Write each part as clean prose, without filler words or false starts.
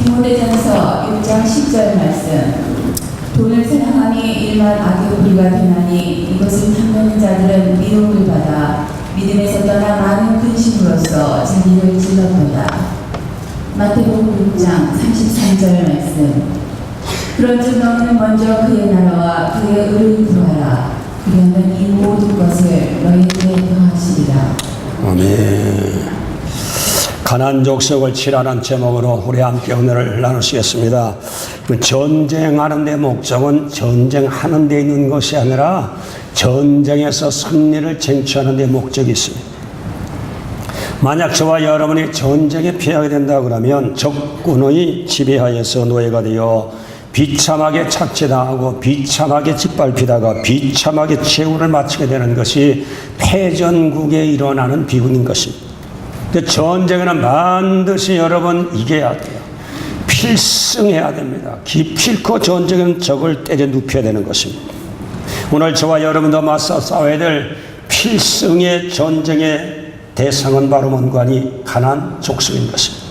디모데전서 1장 10절 말씀. 돈을 사랑함이 일만 악의 뿌리가 되나니 이것을 탐내는 자들은 미움을 받아 믿음에서 떠나 많은 근심으로써 자기를 질렀도다. 마태복음 6장 33절 말씀. 그런즉 너는 먼저 그의 나라와 그의 의를 구하라. 그러면 이 모든 것을 너희에게 더하시리라. 아멘. 가나안 족속을 칠하는 제목으로 우리 함께 오늘을 나누시겠습니다. 전쟁하는 데 목적은 전쟁하는 데 있는 것이 아니라 전쟁에서 승리를 쟁취하는 데 목적이 있습니다. 만약 저와 여러분이 전쟁에 피하게 된다 그러면 적군의 지배하에서 노예가 되어 비참하게 착취당하고 비참하게 짓밟히다가 비참하게 최후를 마치게 되는 것이 패전국에 일어나는 비극인 것입니다. 전쟁에는 반드시 여러분 이겨야 돼요. 필승해야 됩니다. 기필코 전쟁은 적을 때려 눕혀야 되는 것입니다. 오늘 저와 여러분도 맞서 싸워야 될 필승의 전쟁의 대상은 바로 뭔가니 가나안 족속인 것입니다.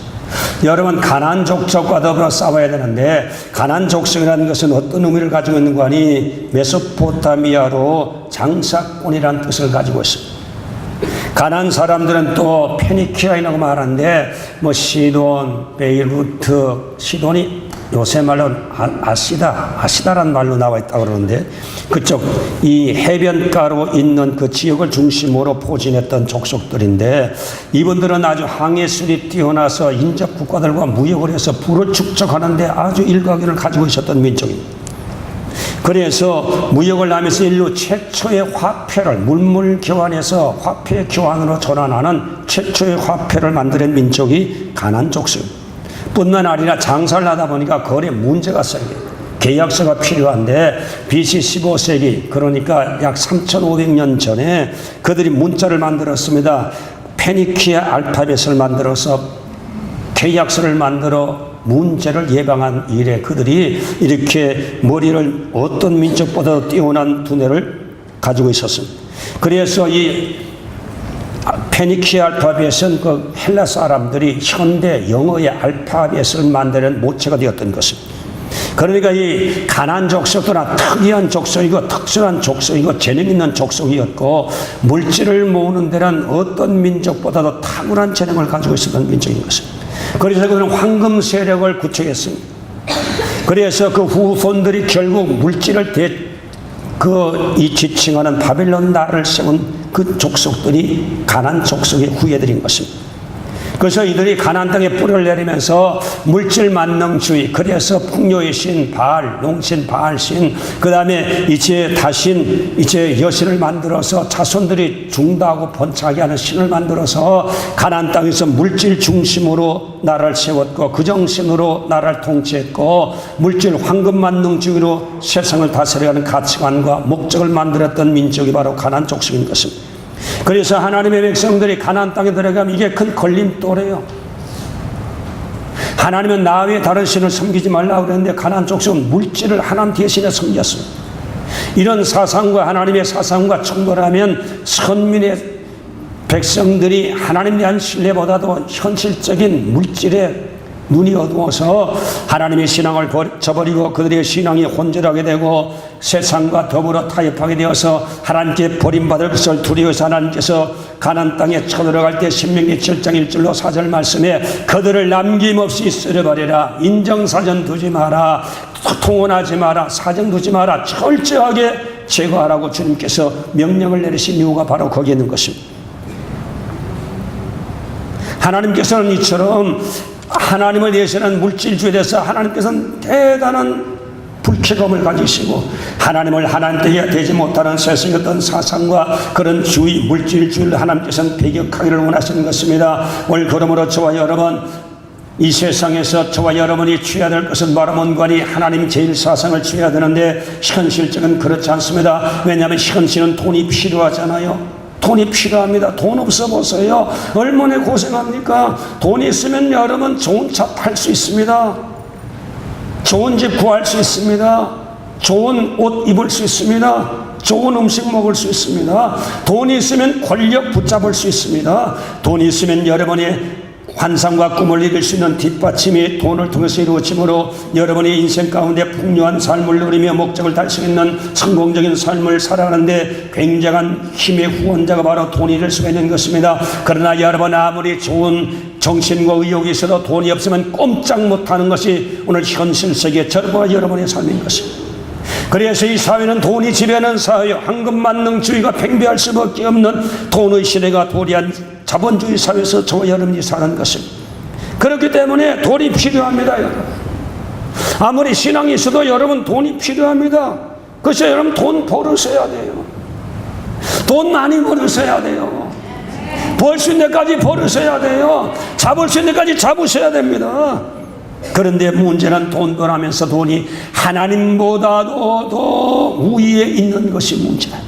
여러분 가나안 족속과 더불어 싸워야 되는데 가나안 족속이라는 것은 어떤 의미를 가지고 있는 거니 메소포타미아로 장사꾼이라는 뜻을 가지고 있습니다. 가나안 사람들은 또 페니키아이라고 말하는데 시돈, 베이루트, 시돈이 요새 말로는 아시다라는 말로 나와 있다고 그러는데 그쪽 이 해변가로 있는 그 지역을 중심으로 포진했던 족속들인데 이분들은 아주 항해술이 뛰어나서 인접 국가들과 무역을 해서 부를 축적하는데 아주 일가견을 가지고 있었던 민족입니다. 그래서 무역을 하면서 인류 최초의 화폐를 물물 교환해서 화폐 교환으로 전환하는 최초의 화폐를 만드는 민족이 가나안 족속입니다. 뿐만 아니라 장사를 하다 보니까 거래 문제가 생겨요. 계약서가 필요한데 BC 15세기 그러니까 약 3,500년 전에 그들이 문자를 만들었습니다. 페니키아 알파벳을 만들어서 계약서를 만들어 문제를 예방한 이래 그들이 이렇게 머리를 어떤 민족보다도 뛰어난 두뇌를 가지고 있었습니다. 그래서 이 페니키아 알파벳은 그 헬라 사람들이 현대 영어의 알파벳을 만드는 모체가 되었던 것입니다. 그러니까 이 가나안 족속들은 특이한 족속이고 특수한 족속이고 재능 있는 족속이었고 물질을 모으는 데는 어떤 민족보다도 탁월한 재능을 가지고 있었던 민족인 것입니다. 그래서 그들은 황금 세력을 구축했습니다. 그래서 그 후손들이 결국 물질을 이 지칭하는 바벨론 나라를 세운 그 족속들이 가나안 족속의 후예들인 것입니다. 그래서 이들이 가나안 땅에 뿌리를 내리면서 물질 만능주의, 그래서 풍요의 신 바알, 농신 바알신, 그 다음에 이제 다신, 이제 여신을 만들어서 자손들이 중다하고 번창하게 하는 신을 만들어서 가나안 땅에서 물질 중심으로 나라를 세웠고 그 정신으로 나라를 통치했고 물질 황금 만능주의로 세상을 다스려가는 가치관과 목적을 만들었던 민족이 바로 가나안 족속인 것입니다. 그래서 하나님의 백성들이 가나안 땅에 들어가면 이게 큰 걸림돌이에요. 하나님은 나 외에 다른 신을 섬기지 말라고 그랬는데 가나안 족속은 물질을 하나님 대신에 섬겼어요. 이런 사상과 하나님의 사상과 충돌하면 선민의 백성들이 하나님에 대한 신뢰보다도 현실적인 물질에 눈이 어두워서 하나님의 신앙을 저버리고 그들의 신앙이 혼절하게 되고 세상과 더불어 타협하게 되어서 하나님께 버림받을 것을 두려워서 하나님께서 가나안 땅에 쳐들어갈 때 신명기 7장 1절로 4절 말씀에 그들을 남김없이 쓸어버려라. 인정사전 두지 마라. 통혼하지 마라. 사정 두지 마라. 철저하게 제거하라고 주님께서 명령을 내리신 이유가 바로 거기에 있는 것입니다. 하나님께서는 이처럼 하나님을 위해서는 물질주의에 대해서 하나님께서는 대단한 불쾌감을 가지시고 하나님을 하나님 되지 못하는 세상의 어떤 사상과 그런 주의, 물질주의를 하나님께서는 배격하기를 원하시는 것입니다. 오늘 그러므로 저와 여러분 이 세상에서 저와 여러분이 취해야 될 것은 바로 뭔가니 하나님 제일 사상을 취해야 되는데 현실적은 그렇지 않습니다. 왜냐하면 현실은 돈이 필요하잖아요. 돈이 필요합니다. 돈 없어 보세요. 얼마나 고생합니까? 돈이 있으면 여러분 좋은 차 팔 수 있습니다. 좋은 집 구할 수 있습니다. 좋은 옷 입을 수 있습니다. 좋은 음식 먹을 수 있습니다. 돈이 있으면 권력 붙잡을 수 있습니다. 돈이 있으면 여러분이 환상과 꿈을 이룰 수 있는 뒷받침이 돈을 통해서 이루어지므로 여러분의 인생 가운데 풍요한 삶을 누리며 목적을 달성했는 성공적인 삶을 살아가는데 굉장한 힘의 후원자가 바로 돈이 될 수가 있는 것입니다. 그러나 여러분 아무리 좋은 정신과 의욕이 있어도 돈이 없으면 꼼짝 못하는 것이 오늘 현실 세계 저와 여러분의 삶인 것입니다. 그래서 이 사회는 돈이 지배하는 사회, 황금만능주의가 팽배할 수밖에 없는 돈의 시대가 도래한 자본주의 사회에서 저와 여러분이 사는 것입니다. 그렇기 때문에 돈이 필요합니다. 여러분. 아무리 신앙이 있어도 여러분 돈이 필요합니다. 그래서 여러분 돈 벌으셔야 돼요. 돈 많이 벌으셔야 돼요. 벌 수 있는 데까지 벌으셔야 돼요. 잡을 수 있는 데까지 잡으셔야 됩니다. 그런데 문제는 돈 벌하면서 돈이 하나님보다도 더 우위에 있는 것이 문제다.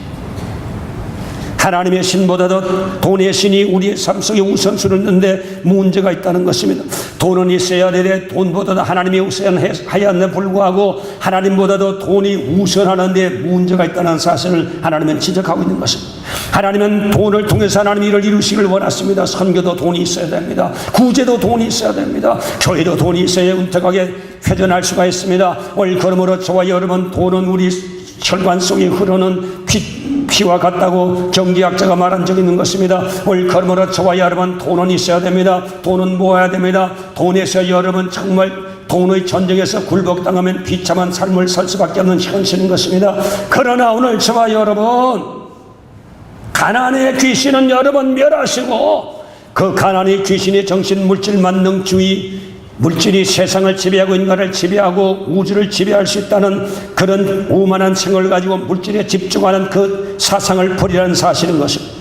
하나님의 신보다도 돈의 신이 우리의 삶 속에 우선순위를 넣는데 문제가 있다는 것입니다. 돈은 있어야 되되 돈보다도 하나님이 우선하였는데 불구하고 하나님보다도 돈이 우선하는데 문제가 있다는 사실을 하나님은 지적하고 있는 것입니다. 하나님은 돈을 통해서 하나님이 이를 이루시길 원하십니다. 선교도 돈이 있어야 됩니다. 구제도 돈이 있어야 됩니다. 교회도 돈이 있어야 은택하게 회전할 수가 있습니다. 그러므로 저와 여러분 돈은 우리 혈관 속에 흐르는 피와 같다고 경제학자가 말한 적이 있는 것입니다. 그러므로 저와 여러분 돈은 있어야 됩니다. 돈은 모아야 됩니다. 돈에서 여러분 정말 돈의 전쟁에서 굴복당하면 비참한 삶을 살 수밖에 없는 현실인 것입니다. 그러나 오늘 저와 여러분 가난의 귀신은 여러분 멸하시고 그 가난의 귀신이 정신 물질 만능주의 물질이 세상을 지배하고 인간을 지배하고 우주를 지배할 수 있다는 그런 오만한 생각을 가지고 물질에 집중하는 그 사상을 버리라는 사실인 것입니다.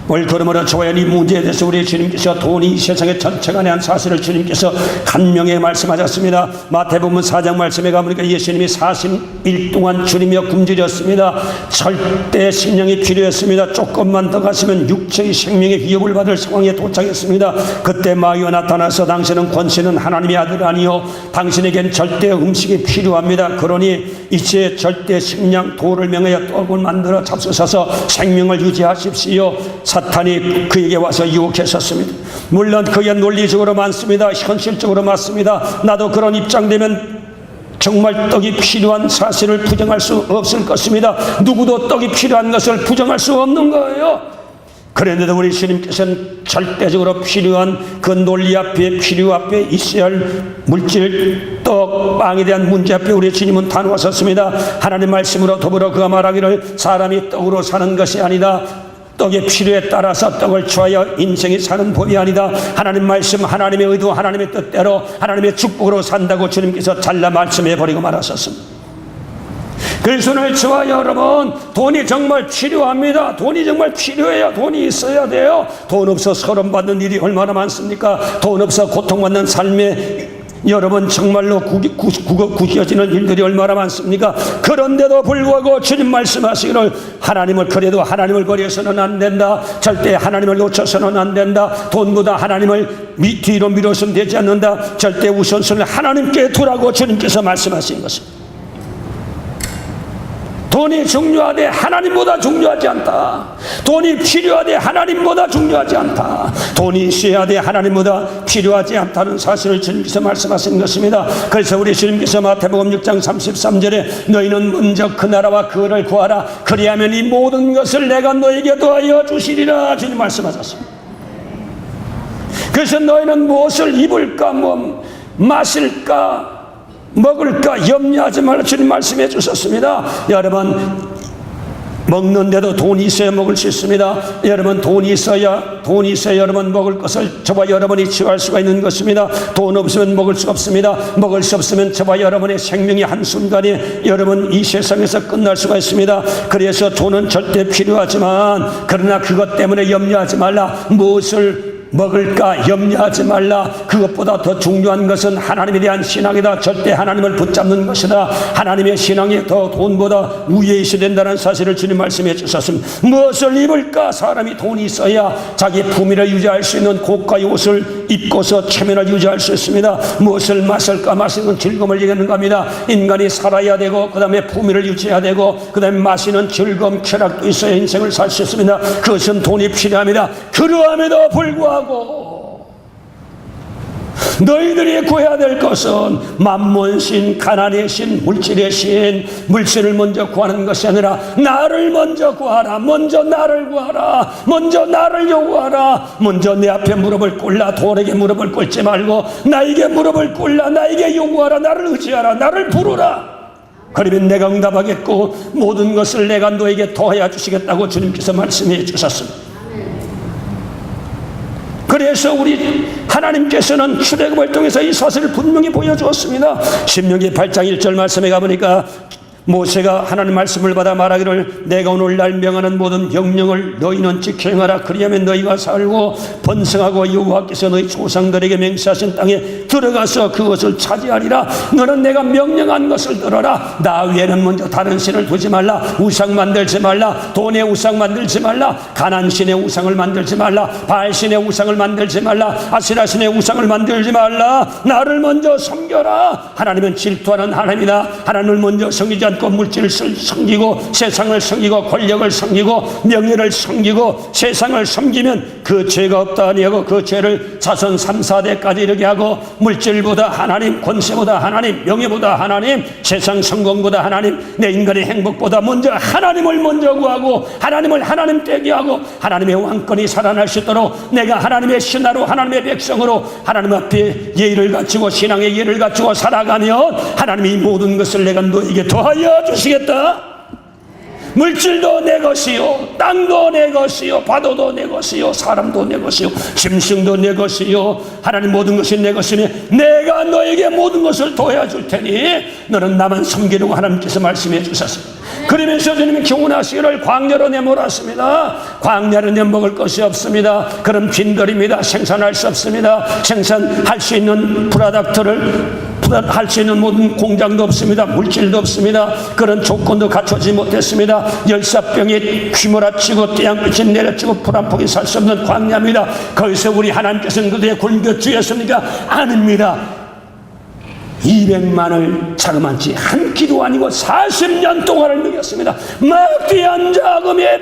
그러므로 저와 이 문제에 대해서 우리 주님께서 돈이 이 세상의 전체가 아닌 사실을 주님께서 간명히 말씀하셨습니다. 마태복음 4장 말씀에 가보니까 예수님이 40일 동안 줄이며 굶주렸습니다. 절대 식량이 필요했습니다. 조금만 더 가시면 육체의 생명의 위협을 받을 상황에 도착했습니다. 그때 마귀가 나타나서 당신은 권세는 하나님의 아들 아니요 당신에겐 절대 음식이 필요합니다. 그러니 이제 절대 식량 돌을 명하여 떡을 만들어 잡수셔서 생명을 유지하십시오. 사탄이 그에게 와서 유혹했었습니다. 물론 그게 논리적으로 맞습니다. 현실적으로 맞습니다. 나도 그런 입장 되면 정말 떡이 필요한 사실을 부정할 수 없을 것입니다. 누구도 떡이 필요한 것을 부정할 수 없는 거예요. 그런데도 우리 주님께서는 절대적으로 필요한 그 논리 앞에 필요 앞에 있어야 할 물질 떡 빵에 대한 문제 앞에 우리 주님은 단호하셨습니다. 하나님 말씀으로 더불어 그가 말하기를 사람이 떡으로 사는 것이 아니다. 떡의 필요에 따라서 떡을 취하여 인생이 사는 법이 아니다. 하나님 말씀 하나님의 의도 하나님의 뜻대로 하나님의 축복으로 산다고 주님께서 잘라 말씀해 버리고 말하셨습니다. 그래서 오늘 저와 여러분 돈이 정말 필요합니다. 돈이 정말 필요해요. 돈이 있어야 돼요. 돈 없어 서름받는 일이 얼마나 많습니까? 돈 없어 고통받는 삶에 여러분 정말로 구겨지는 일들이 얼마나 많습니까? 그런데도 불구하고 주님 말씀하시기를 하나님을 그래도 하나님을 버려서는 안 된다. 절대 하나님을 놓쳐서는 안 된다. 돈보다 하나님을 뒤로 미뤄서는 되지 않는다. 절대 우선순위를 하나님께 두라고 주님께서 말씀하신 것입니다. 돈이 중요하되 하나님보다 중요하지 않다. 돈이 필요하되 하나님보다 중요하지 않다. 돈이 있어야 돼 하나님보다 필요하지 않다는 사실을 주님께서 말씀하신 것입니다. 그래서 우리 주님께서 마태복음 6장 33절에 너희는 먼저 그 나라와 그를 구하라. 그리하면 이 모든 것을 내가 너에게 더하여 주시리라. 주님 말씀하셨습니다. 그래서 너희는 무엇을 입을까 마실까 먹을까 염려하지 말라 주님 말씀해 주셨습니다. 여러분 먹는데도 돈이 있어야 먹을 수 있습니다. 여러분 돈이 있어야 여러분 먹을 것을 저와 여러분이 취할 수가 있는 것입니다. 돈 없으면 먹을 수 없습니다. 먹을 수 없으면 저와 여러분의 생명이 한순간에 여러분 이 세상에서 끝날 수가 있습니다. 그래서 돈은 절대 필요하지만 그러나 그것 때문에 염려하지 말라. 무엇을 먹을까 염려하지 말라. 그것보다 더 중요한 것은 하나님에 대한 신앙이다. 절대 하나님을 붙잡는 것이다. 하나님의 신앙이 더 돈보다 위에 있어야 된다는 사실을 주님 말씀해 주셨습니다. 무엇을 입을까? 사람이 돈이 있어야 자기 품위를 유지할 수 있는 고가의 옷을 입고서 체면을 유지할 수 있습니다. 무엇을 마실까? 마시는 즐거움을 얘기하는 겁니다. 인간이 살아야 되고 그 다음에 품위를 유지해야 되고 그 다음에 마시는 즐거움 쾌락도 있어야 인생을 살 수 있습니다. 그것은 돈이 필요합니다. 그러함에도 불구하고 너희들이 구해야 될 것은 만몬신, 가난의 신, 물질의 신, 물질을 먼저 구하는 것이 아니라 나를 먼저 구하라. 먼저 나를 구하라. 먼저 나를 요구하라. 먼저 내 앞에 무릎을 꿇라. 돈에게 무릎을 꿇지 말고 나에게 무릎을 꿇라. 나에게 요구하라. 나를 의지하라. 나를 부르라. 그러면 내가 응답하겠고 모든 것을 내가 너에게 더하여 주시겠다고 주님께서 말씀해 주셨습니다. 그래서 우리 하나님께서는 출애굽을 통해서 이 사실을 분명히 보여주었습니다. 신명기 8장 1절 말씀에 가보니까 모세가 하나님 말씀을 받아 말하기를 내가 오늘날 명하는 모든 명령을 너희는 지켜 행하라. 그리하면 너희가 살고 번성하고 여호와께서 너희 조상들에게 맹세하신 땅에 들어가서 그것을 차지하리라. 너는 내가 명령한 것을 들어라. 나 외에는 먼저 다른 신을 두지 말라. 우상 만들지 말라. 돈의 우상 만들지 말라. 가난신의 우상을 만들지 말라. 바알신의 우상을 만들지 말라. 아시라신의 우상을 만들지 말라. 나를 먼저 섬겨라. 하나님은 질투하는 하나님이다. 하나님을 먼저 섬기지 않고 물질을 섬기고 세상을 섬기고 권력을 섬기고 명예를 섬기고 세상을 섬기면 그 죄가 없다 아니하고 그 죄를 자손 3, 4대까지 이르게 하고 물질보다 하나님, 권세보다 하나님, 명예보다 하나님, 세상 성공보다 하나님, 내 인간의 행복보다 먼저 하나님을 먼저 구하고 하나님을 하나님 되게 하고 하나님의 왕권이 살아날 수 있도록 내가 하나님의 신하로 하나님의 백성으로 하나님 앞에 예의를 갖추고 신앙의 예를 갖추고 살아가면 하나님이 모든 것을 내가 너에게 더하여 주시겠다. 물질도 내 것이요, 땅도 내 것이요, 바다도 내 것이요, 사람도 내 것이요, 짐승도 내 것이요. 하나님 모든 것이 내 것이니 내가 너에게 모든 것을 더해 줄 테니 너는 나만 섬기려고 하나님께서 말씀해 주셨습니다. 그러면서 주님이 교훈하시기를 광야로 내몰았습니다. 광야로 내먹을 것이 없습니다. 그럼 빈들입니다. 생산할 수 없습니다. 생산할 수 있는 프로덕트를 할 수 있는 모든 공장도 없습니다. 물질도 없습니다. 그런 조건도 갖춰지지 못했습니다. 열사병이 휘몰아치고 태양빛이 내려치고 풀 한 폭이 살 수 없는 광야입니다. 거기서 우리 하나님께서는 그들의 굶겨 주였습니까? 아닙니다. 200만을 자그만치 한 끼도 아니고 40년 동안을 먹였습니다. 막대한 자금에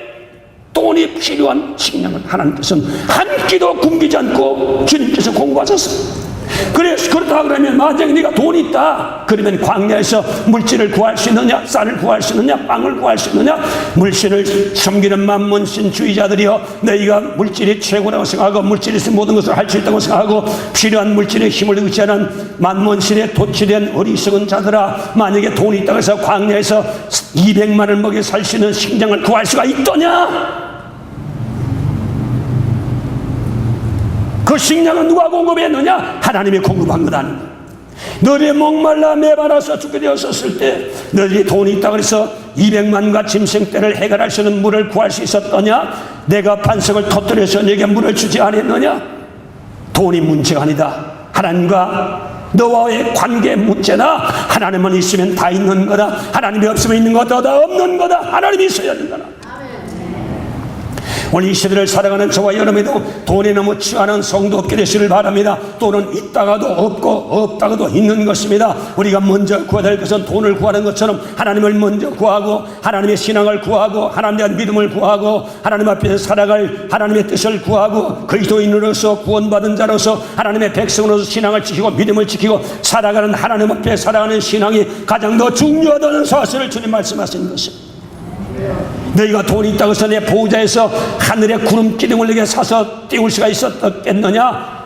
돈이 필요한 식량을 하나님께서는 한 끼도 굶기지 않고 주님께서 공부하셨습니다. 그래서 그렇다 그러면 만약에 네가 돈이 있다 그러면 광야에서 물질을 구할 수 있느냐, 쌀을 구할 수 있느냐, 빵을 구할 수 있느냐? 물질을 섬기는 만몬신주의자들이여, 너희가 물질이 최고라고 생각하고 물질이 있으면 모든 것을 할 수 있다고 생각하고 필요한 물질의 힘을 의지하는 만몬신에 도취된 어리석은 자들아, 만약에 돈이 있다고 해서 광야에서 200만을 먹여 살 수 있는 식량을 구할 수가 있더냐? 그 식량은 누가 공급했느냐? 하나님이 공급한 것 아닙니다. 너희들이 목말라 메마라서 죽게 되었을 때 너희들이 돈이 있다고 해서 200만과 짐승떼를 해결할 수 있는 물을 구할 수 있었더냐? 내가 반석을 터뜨려서 너에게 물을 주지 않았느냐? 돈이 문제가 아니다. 하나님과 너와의 관계 문제나 하나님은 있으면 다 있는 거다. 하나님이 없으면 있는 거다. 다 없는 거다. 하나님이 있어야 된다. 오늘 이 시대를 살아가는 저와 여러분도 돈에 너무 취하는 성도 없게 되시를 바랍니다. 돈은 있다가도 없고 없다가도 있는 것입니다. 우리가 먼저 구해야 될 것은 돈을 구하는 것처럼 하나님을 먼저 구하고 하나님의 신앙을 구하고 하나님에 대한 믿음을 구하고 하나님 앞에서 살아갈 하나님의 뜻을 구하고 그리스도인으로서 구원받은 자로서 하나님의 백성으로서 신앙을 지키고 믿음을 지키고 살아가는 하나님 앞에 살아가는 신앙이 가장 더 중요하다는 사실을 주님 말씀하신 것입니다. 너희가 돈이 있다고 해서 내 보호자에서 하늘의 구름 기둥을 내게 사서 띄울 수가 있었겠느냐?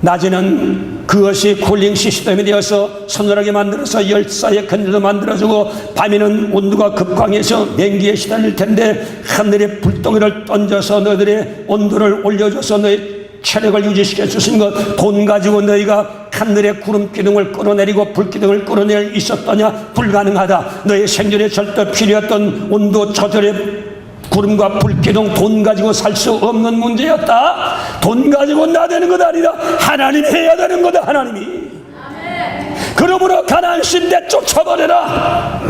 낮에는 그것이 쿨링 시스템이 되어서 서늘하게 만들어서 열사의 근질도 만들어주고 밤에는 온도가 급강해서 냉기에 시달릴 텐데 하늘의 불덩이를 던져서 너희들의 온도를 올려줘서 너희 체력을 유지시켜 주신 것, 돈 가지고 너희가 하늘의 구름 기둥을 끌어내리고 불 기둥을 끌어낼 있었더냐? 불가능하다. 너의 생존에 절대 필요했던 온도 조절의 구름과 불 기둥, 돈 가지고 살 수 없는 문제였다. 돈 가지고 나대는 것 아니다. 하나님이 해야 되는 거다. 하나님이. 그러므로 가난신 내쫓아버려라.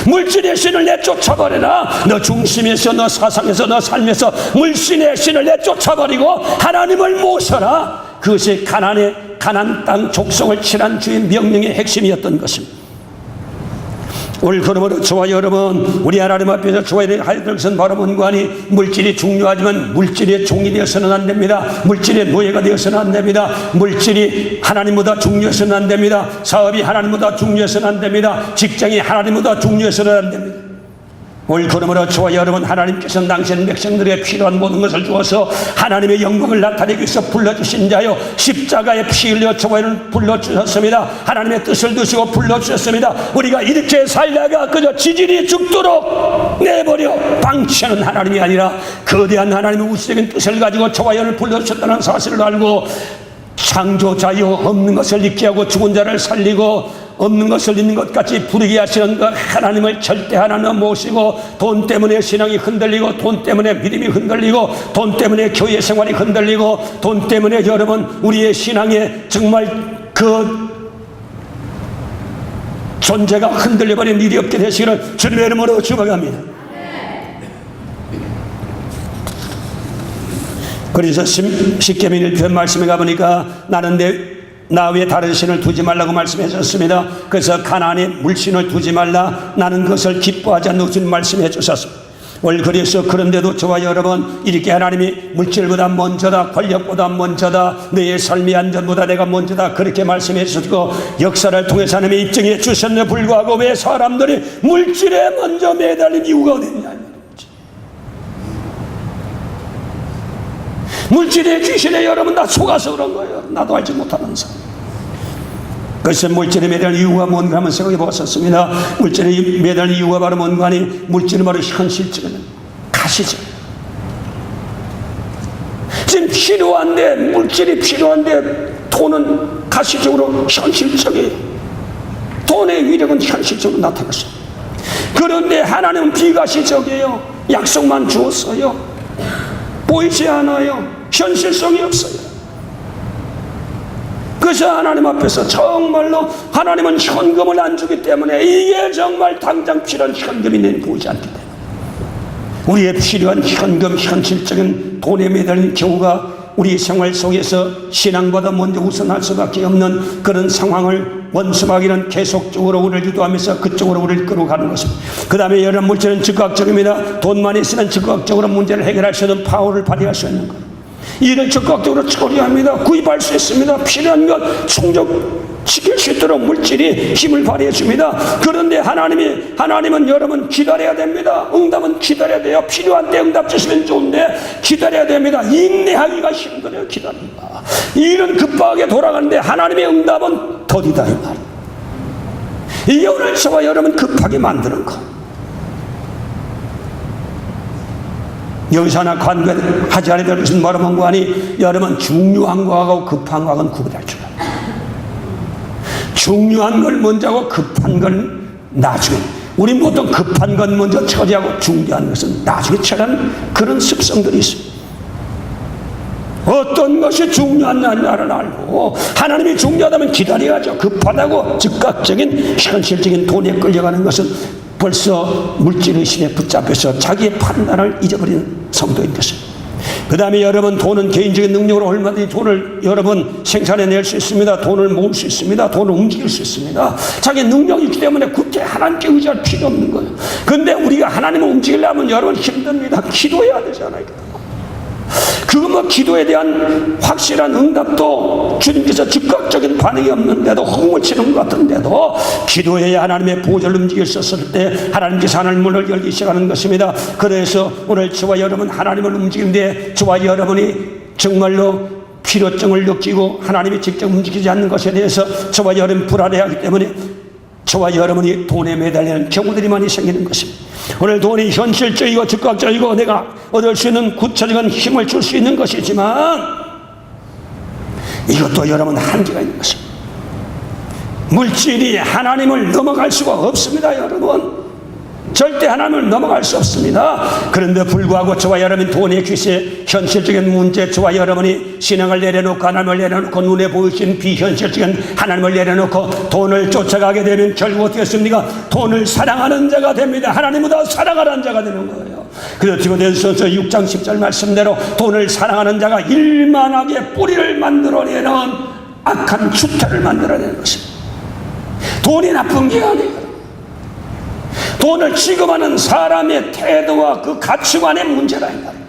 물질의 신을 내쫓아버려라. 너 중심에서, 너 사상에서, 너 삶에서 물신의 신을 내쫓아버리고 하나님을 모셔라. 그것이 가난 땅 족속을 칠한 주의 명령의 핵심이었던 것입니다. 오늘 그러므로 저와 여러분, 우리 하나님 앞에서 좋아야 할 것은 바로 뭔가니 물질이 중요하지만 물질의 종이 되어서는 안 됩니다. 물질의 노예가 되어서는 안 됩니다. 물질이 하나님보다 중요해서는 안 됩니다. 사업이 하나님보다 중요해서는 안 됩니다. 직장이 하나님보다 중요해서는 안 됩니다. 오늘 그러므로 저와 여러분, 하나님께서는 당신 백성들에게 필요한 모든 것을 주어서 하나님의 영광을 나타내기 위해서 불러주신 자요, 십자가에 피 흘려 저와 여러분 불러주셨습니다. 하나님의 뜻을 두시고 불러주셨습니다. 우리가 이렇게 살다가 그저 지질이 죽도록 내버려 방치하는 하나님이 아니라 거대한 하나님의 우주적인 뜻을 가지고 저와 여러분을 불러주셨다는 사실을 알고 창조자요, 없는 것을 있게 하고 죽은 자를 살리고 없는 것을 있는 것 같이 부르게 하시는 그 하나님을 절대 하나님 모시고, 돈 때문에 신앙이 흔들리고, 돈 때문에 믿음이 흔들리고, 돈 때문에 교회 생활이 흔들리고, 돈 때문에 여러분 우리의 신앙에 정말 그 존재가 흔들려버린 일이 없게 되시기를 주님의 이름으로 축원합니다. 그래서 십계명 1편 말씀에 가보니까 나는 나 외에 다른 신을 두지 말라고 말씀하셨습니다. 그래서 가나안에 물신을 두지 말라, 나는 그것을 기뻐하지 않는 것을 말씀해 주셨습니다. 오늘 그래서 그런데도 저와 여러분, 이렇게 하나님이 물질보다 먼저다, 권력보다 먼저다, 너의 삶의 안전보다 내가 먼저다, 그렇게 말씀해 주시고 역사를 통해서 하나님이 입증해 주셨는데 불구하고 왜 사람들이 물질에 먼저 매달린 이유가 어딨냐. 물질의 귀신에 여러분 다 속아서 그런 거예요. 나도 알지 못하는 사람. 그래서 물질에 매달린 이유가 뭔가 한번 생각해 보았었습니다. 물질에 매달린 이유가 바로 뭔가 하니, 물질은 바로 현실적인 가시죠. 지금 필요한데, 물질이 필요한데 돈은 가시적으로 현실적이에요. 돈의 위력은 현실적으로 나타났어요. 그런데 하나님은 비가시적이에요. 약속만 주었어요. 보이지 않아요. 현실성이 없어요. 그래서 하나님 앞에서 정말로 하나님은 현금을 안 주기 때문에 이게 정말 당장 필요한 현금이 내게 보이지 않기 때문에 우리의 필요한 현금, 현실적인 돈에 매달린 경우가 우리 생활 속에서 신앙보다 먼저 우선할 수밖에 없는 그런 상황을 원수마귀는 계속적으로 우리를 유도하면서 그쪽으로 우리를 끌어가는 것입니다. 그 다음에 여러 물질은 즉각적입니다. 돈만 있으면 즉각적으로 문제를 해결할 수 있는 파워를 발휘할 수 있는 거예요. 이를 즉각적으로 처리합니다. 구입할 수 있습니다. 필요한 것 충족시킬 수 있도록 물질이 힘을 발휘해 줍니다. 그런데 하나님은 여러분 기다려야 됩니다. 응답은 기다려야 돼요. 필요한 때 응답 주시면 좋은데 기다려야 됩니다. 인내하기가 힘들어요. 기다립니다. 일은 급하게 돌아가는데 하나님의 응답은 더디다 이 말이에요. 이게 오늘 저와 여러분 급하게 만드는 거. 여기서 하나 관계하지 않아야 될 것은 바로 뭔가 하니, 여러분 중요한 거하고 급한 거하고는 구분할 줄 알아요. 중요한 걸 먼저 하고 급한 걸 나중에. 우리 보통 급한 건 먼저 처리하고 중요한 것은 나중에 처리하는 그런 습성들이 있습니다. 어떤 것이 중요한지를 알고 하나님이 중요하다면 기다려야죠. 급하다고 즉각적인 현실적인 돈에 끌려가는 것은 벌써 물질의식에 붙잡혀서 자기의 판단을 잊어버리는 성도인 것입니다. 그 다음에 여러분, 돈은 개인적인 능력으로 얼마든지 돈을 여러분 생산해낼 수 있습니다. 돈을 모을 수 있습니다. 돈을 움직일 수 있습니다. 자기 능력이 있기 때문에 굳게 하나님께 의지할 필요 없는 거예요. 그런데 우리가 하나님을 움직이려면 여러분 힘듭니다. 기도해야 되잖아요. 그 기도에 대한 확실한 응답도 주님께서 즉각적인 반응이 없는데도, 허공을 치는 것 같은데도 기도해야 하나님의 보좌를 움직일 수 있을 때 하나님께서 하나님 문을 열기 시작하는 것입니다. 그래서 오늘 저와 여러분 하나님을 움직이는데, 저와 여러분이 정말로 필요성을 느끼고 하나님이 직접 움직이지 않는 것에 대해서 저와 여러분 불안해하기 때문에 저와 여러분이 돈에 매달리는 경우들이 많이 생기는 것입니다. 오늘 돈이 현실적이고 즉각적이고 내가 얻을 수 있는 구체적인 힘을 줄 수 있는 것이지만 이것도 여러분 한계가 있는 것입니다. 물질이 하나님을 넘어갈 수가 없습니다. 여러분 절대 하나님을 넘어갈 수 없습니다. 그런데 불구하고 저와 여러분 돈의 귀세, 현실적인 문제, 저와 여러분이 신앙을 내려놓고 하나님을 내려놓고 눈에 보이신 비현실적인 하나님을 내려놓고 돈을 쫓아가게 되면 결국 어떻게 했습니까? 돈을 사랑하는 자가 됩니다. 하나님보다 사랑하는 자가 되는 거예요. 그래서 디모데전서 6장 10절 말씀대로 돈을 사랑하는 자가 일만하게 뿌리를 만들어내는 악한 주택을 만들어내는 것입니다. 돈이 나쁜 게 아니에요. 돈을 취급하는 사람의 태도와 그 가치관의 문제라 이 말이에요.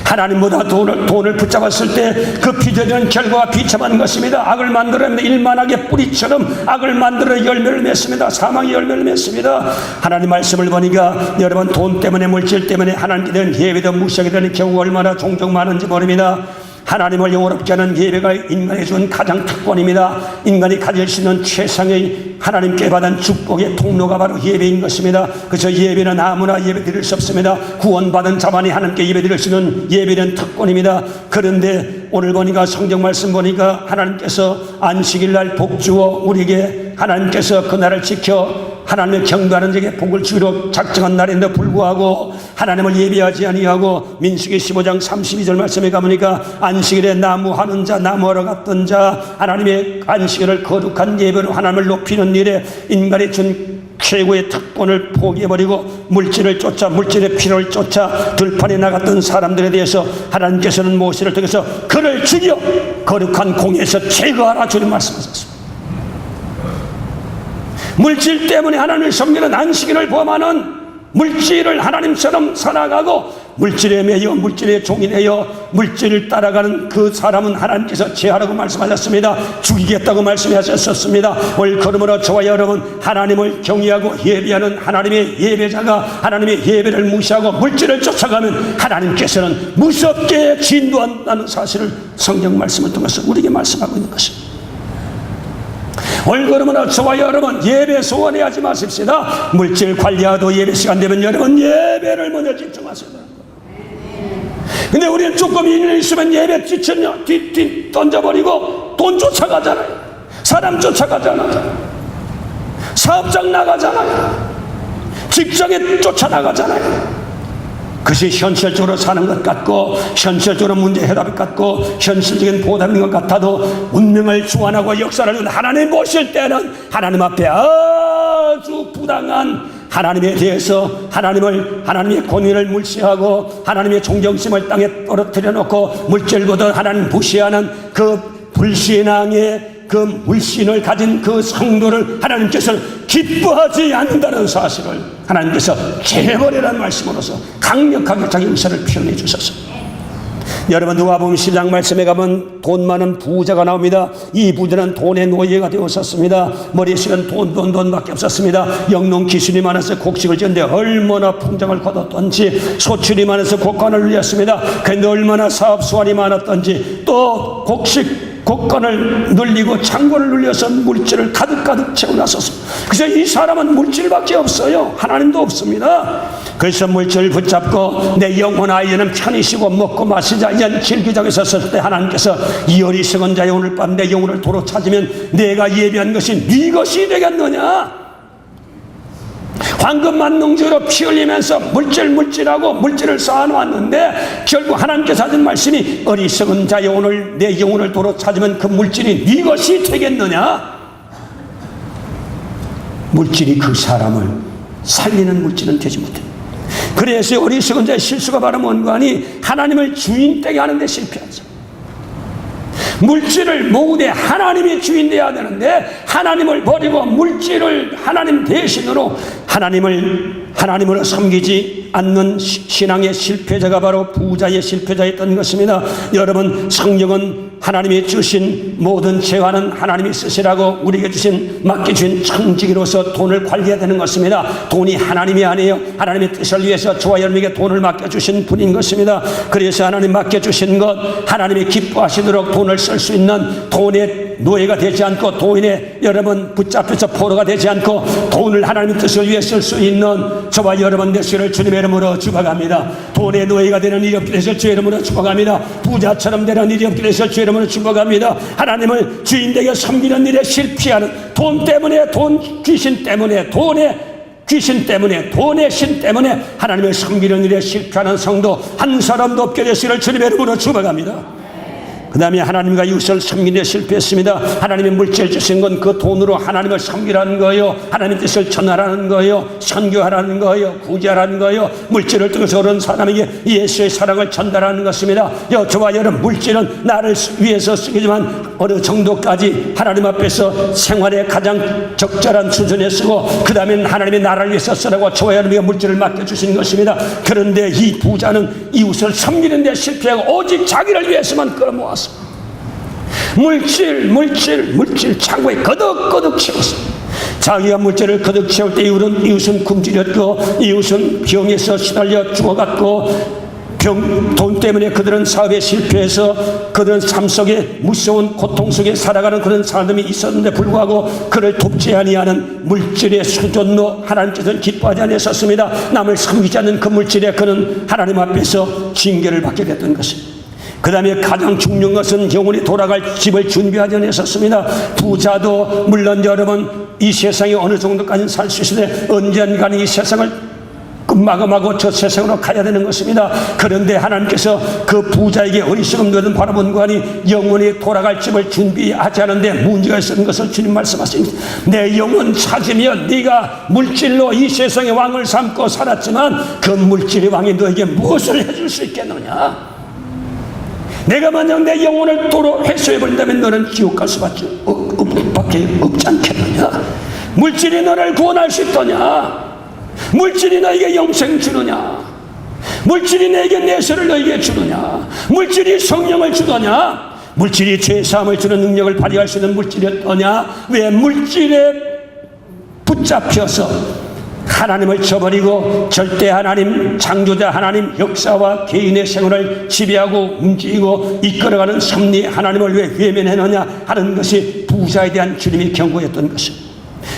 하나님보다 돈을 붙잡았을 때 그 빚어지는 결과가 비참한 것입니다. 악을 만들어냅니다. 일만하게 뿌리처럼 악을 만들어 열매를 맺습니다. 사망의 열매를 맺습니다. 하나님 말씀을 보니까 여러분 돈 때문에 물질 때문에 하나님께 대한 예배도 무시하게 되는 경우가 얼마나 종종 많은지 모릅니다. 하나님을 영원롭게 하는 예배가 인간이 준 가장 특권입니다. 인간이 가질 수 있는 최상의 하나님께 받은 축복의 통로가 바로 예배인 것입니다. 그래서 예배는 아무나 예배 드릴 수 없습니다. 구원받은 자만이 하나님께 예배 드릴 수 있는 예배는 특권입니다. 그런데 오늘 보니까 성경 말씀 보니까 하나님께서 안식일 날 복 주어 우리에게 하나님께서 그날을 지켜 하나님을 경배하는 자에게 복을 주기로 작정한 날인데 불구하고 하나님을 예배하지 아니하고 민수기 15장 32절 말씀에 가보니까 안식일에 나무하는 자 나무하러 갔던 자 하나님의 안식일을 거룩한 예배로 하나님을 높이는 일에 인간이 준 최고의 특권을 포기해버리고 물질을 쫓아 물질의 필요를 쫓아 들판에 나갔던 사람들에 대해서 하나님께서는 모세를 통해서 그를 죽여 거룩한 공에서 제거하라 주님 말씀하셨습니다. 물질 때문에 하나님을 섬기는 안식일을 범하는 물질을 하나님처럼 살아가고 물질에 매여 물질의 종이 되어 물질을 따라가는 그 사람은 하나님께서 제하라고 말씀하셨습니다. 죽이겠다고 말씀하셨습니다. 오늘 그러므로 저와 여러분 하나님을 경외하고 예배하는 하나님의 예배자가 하나님의 예배를 무시하고 물질을 쫓아가면 하나님께서는 무섭게 진노한다는 사실을 성경 말씀을 통해서 우리에게 말씀하고 있는 것입니다. 오늘 그러므로 저와 여러분 예배 소원해 하지 마십시다. 물질 관리하도 예배 시간 되면 여러분 예배를 먼저 집중하셔야 됩니다. 근데 우리는 조금 인연 있으면 예배 뒤 던져버리고 돈 쫓아가잖아요. 사람 쫓아가잖아요. 사업장 나가잖아요. 직장에 쫓아나가잖아요. 그것이 현실적으로 사는 것 같고 현실적으로 문제 해답 같고 현실적인 보답인 것 같아도 운명을 주관하고 역사를 준 하나님 보실 때는 하나님 앞에 아주 부당한 하나님에 대해서 하나님의 권위를 무시하고 하나님의 존경심을 땅에 떨어뜨려 놓고 물질보다 하나님 무시하는 그 불신앙의 그 물신을 가진 그 성도를 하나님께서 기뻐하지 않는다는 사실을 하나님께서 제버리라는 말씀으로서 강력하게 자기 의사를 표현해 주셨습니다. 여러분 누가복음 10장 말씀에 가면 돈 많은 부자가 나옵니다. 이 부자는 돈의 노예가 되었었습니다. 머리식은 돈밖에 없었습니다. 영농 기술이 많아서 곡식을 지었는데 얼마나 풍장을 거뒀던지 소출이 많아서 곡간을 눌렸습니다. 그런데 얼마나 사업 수완이 많았던지 또 곡간을 눌리고 창고를 눌려서 물질을 가득 채워놨었습니다. 그래서 이 사람은 물질밖에 없어요. 하나님도 없습니다. 그래서 물질을 붙잡고 내 영혼 아이는 편히 쉬고 먹고 마시자 이런 즐기자고 있었을 때 하나님께서 이 어리석은 자여 오늘 밤 내 영혼을 도로 찾으면 내가 예비한 것이 네 것이 되겠느냐. 황금 만능주로 피 흘리면서 물질하고 물질을 쌓아놓았는데 결국 하나님께서 하신 말씀이 어리석은 자여 오늘 내 영혼을 도로 찾으면 그 물질이 네 것이 되겠느냐. 물질이 그 사람을 살리는 물질은 되지 못해. 그래서 어리석은 자의 실수가 바로 뭔가 하니 하나님을 주인 되게 하는 데 실패하죠. 물질을 모으되 하나님이 주인 되어야 되는데 하나님을 버리고 물질을 하나님 대신으로 하나님으로 섬기지 않는 신앙의 실패자가 바로 부자의 실패자였던 것입니다. 여러분 성령은 하나님이 주신 모든 재화는 하나님이 쓰시라고 우리에게 맡겨주신 청지기로서 돈을 관리해야 되는 것입니다. 돈이 하나님이 아니에요. 하나님의 뜻을 위해서 저와 여러분에게 돈을 맡겨주신 분인 것입니다. 그래서 하나님 맡겨주신 것 하나님이 기뻐하시도록 돈을 쓸 수 있는 돈의 노예가 되지 않고 돈에 여러분 붙잡혀서 포로가 되지 않고 돈을 하나님의 뜻을 위해 쓸 수 있는 저와 여러분 되시기를 주님의 이름으로 축복합니다. 돈의 노예가 되는 일이 없게 되실 주의 이름으로 축복합니다. 부자처럼 되는 일이 없게 되실 주의 이름으로 축복합니다. 하나님을 주인되게 섬기는 일에 실패하는 돈 때문에 돈 귀신 때문에 돈의 신 때문에 하나님을 섬기는 일에 실패하는 성도 한 사람도 없게 되시기를 주님의 이름으로 축복합니다. 그 다음에 하나님과 이웃을 섬기는 데 실패했습니다. 하나님의 물질 주신 건 그 돈으로 하나님을 섬기라는 거예요. 하나님 뜻을 전하라는 거예요. 선교하라는 거예요. 구제하라는 거예요. 물질을 통해서 어른 사람에게 예수의 사랑을 전달하는 것입니다. 저와 여러분, 물질은 나를 위해서 쓰기지만 어느 정도까지 하나님 앞에서 생활의 가장 적절한 수준에 쓰고 그 다음에 하나님의 나라를 위해서 쓰라고 저와 여러분에게 물질을 맡겨주신 것입니다. 그런데 이 부자는 이웃을 섬기는 데 실패하고 오직 자기를 위해서만 끌어모았어. 물질 창고에 거득거득 채웠습니다. 자기가 물질을 거듭 채울 때 이웃은 굶주렸고 이웃은 병에서 시달려 죽어갔고 돈 때문에 그들은 사업에 실패해서 그들은 삶 속에 무서운 고통 속에 살아가는 그런 사람이 있었는데 불구하고 그를 돕지 아니하는 물질의 수존로 하나님께서는 기뻐하지 않으셨습니다. 남을 섬기지 않는 그 물질에 그는 하나님 앞에서 징계를 받게 됐던 것입니다. 그 다음에 가장 중요한 것은 영원히 돌아갈 집을 준비하지 않으셨습니다. 부자도 물론 여러분 이 세상에 어느 정도까지 살 수 있는데 언젠가는 이 세상을 마감하고 저 세상으로 가야 되는 것입니다. 그런데 하나님께서 그 부자에게 어리석은 것은 바라본 거니 영원히 돌아갈 집을 준비하지 않은데 문제가 있었던 것을 주님 말씀하십니다. 내 영혼 찾으면 네가 물질로 이 세상의 왕을 삼고 살았지만 그 물질의 왕이 너에게 무엇을 해줄 수 있겠느냐? 내가 만약 내 영혼을 도로 회수해버린다면 너는 지옥 갈 수밖에 없지 않겠느냐? 물질이 너를 구원할 수 있더냐? 물질이 너에게 영생 주느냐? 물질이 너에게 내세를 너에게 주느냐? 물질이 성령을 주느냐? 물질이 죄사함을 주는 능력을 발휘할 수 있는 물질이었더냐? 왜 물질에 붙잡혀서 하나님을 저버리고 절대 하나님, 창조자 하나님 역사와 개인의 생활을 지배하고 움직이고 이끌어가는 섭리 하나님을 왜 외면했느냐 하는 것이 부자에 대한 주님의 경고였던 것입니다.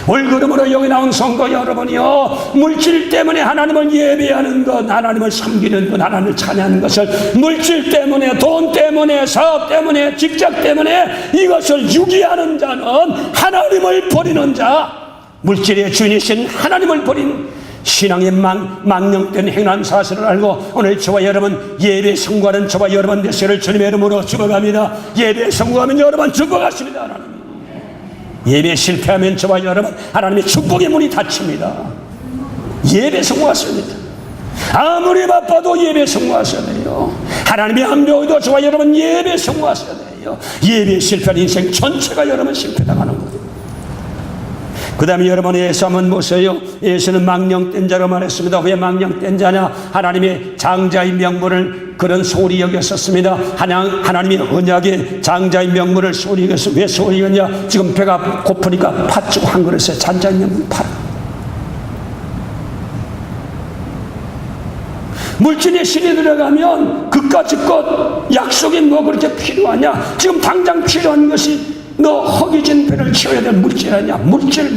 올그름으로 여기 나온 성도 여러분이요, 물질 때문에 하나님을 예배하는 것, 하나님을 섬기는 것, 하나님을 찬양하는 것을 물질 때문에, 돈 때문에, 사업 때문에, 직장 때문에 이것을 유기하는 자는 하나님을 버리는 자, 물질의 주인이신 하나님을 버린 신앙의 망령된 행한 사실을 알고 오늘 저와 여러분 예배 성공하는 저와 여러분 되시기를 주님의 이름으로 축원합니다. 예배 성공하면 여러분 축복하십니다. 하나님. 예배 실패하면 저와 여러분 하나님의 축복의 문이 닫힙니다. 예배 성공하셔야 됩니다. 아무리 바빠도 예배 성공하셔야 돼요. 하나님의 함정에도 저와 여러분 예배 성공하셔야 돼요. 예배 실패한 인생 전체가 여러분 실패당하는 거예요. 그 다음에 여러분의 예수 한번 보세요. 예수는 망령된 자로 말했습니다. 왜 망령된 자냐? 하나님의 장자의 명분을 그런 소리 여겼었습니다. 하나님의 언약의 장자의 명분을 소리 여겼어. 왜 소리 여겼냐? 지금 배가 고프니까 팥 주고 한 그릇에 장자의 명분 팔아. 물질의 신이 들어가면 그까짓 것 약속이 뭐 그렇게 필요하냐? 지금 당장 필요한 것이 너 허기진 배를 채워야 될 물질 아니야? 물질.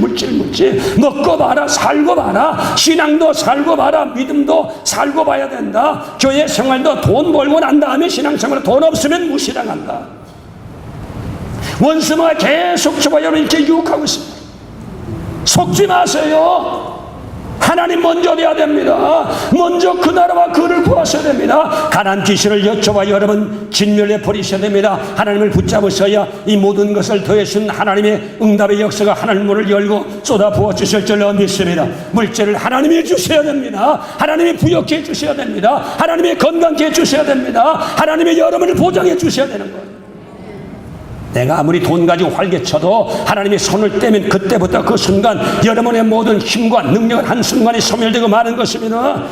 먹고 봐라, 살고 봐라. 신앙도 살고 봐라. 믿음도 살고 봐야 된다. 교회 생활도 돈 벌고 난 다음에 신앙생활 돈 없으면 무시당한다. 원수가 계속 저와 여러분 이렇게 유혹하고 있습니다. 속지 마세요. 하나님 먼저 돼야 됩니다. 먼저 그 나라와 그를 구하셔야 됩니다. 가난 귀신을 저와 여러분 진멸해 버리셔야 됩니다. 하나님을 붙잡으셔야 이 모든 것을 더해준 하나님의 응답의 역사가 하나님 문을 열고 쏟아 부어 주실 줄로 믿습니다. 물질을 하나님이 주셔야 됩니다. 하나님이 부욕해 주셔야 됩니다. 하나님이 건강케 해주셔야 됩니다. 하나님이 여러분을 보장해 주셔야 되는 거예요. 내가 아무리 돈 가지고 활개쳐도 하나님의 손을 떼면 그때부터 그 순간 여러분의 모든 힘과 능력은 한순간에 소멸되고 마는 것입니다.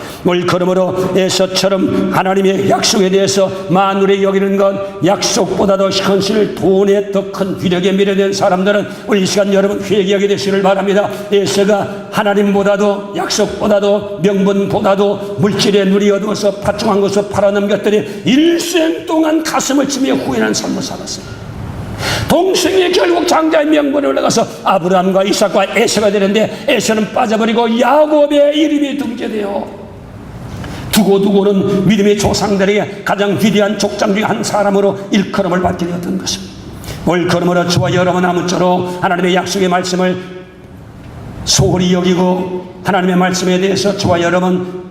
그러므로 에서처럼 하나님의 약속에 대해서 만물에 여기는 것 약속보다도 현실 돈에 더 큰 위력에 미련된 사람들은 우리 이 시간 여러분 회개하게 되시기를 바랍니다. 에서가 하나님보다도 약속보다도 명분보다도 물질에 누리 얻어서 파충한 것을 팔아넘겼더니 일생 동안 가슴을 치며 후회하는 삶을 살았습니다. 동생이 결국 장자의 명분에 올라가서 아브라함과 이삭과 에서가 되는데 에서는 빠져버리고 야곱의 이름이 등재되어 두고두고는 믿음의 조상들에게 가장 위대한 족장 중에 한 사람으로 일컬음을 받게 되었던 것입니다. 그러므로 저와 여러분 아무쪼록 하나님의 약속의 말씀을 소홀히 여기고 하나님의 말씀에 대해서 저와 여러분